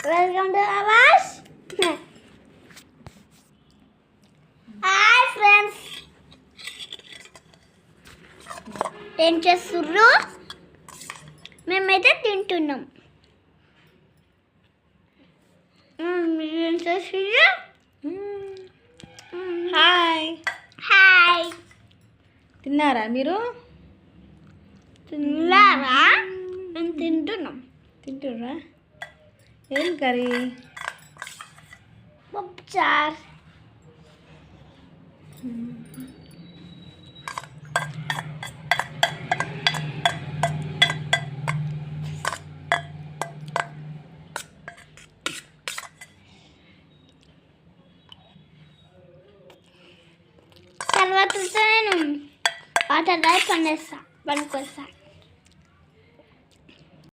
Welcome to అవాష్. Hi friends, ఏం చేస్తుర్రు? మేమైతే తింటున్నాం. మీరేం చేస్తుర్రు? Hi hi. తిన్నారా మీరు? తిన్నారా? మేము తింటున్నాం. తింటుర్రా? ఏం కర్రీ? పప్పుచార్. తర్వాత నేను వాటర్ తాగి పనికొస్తా.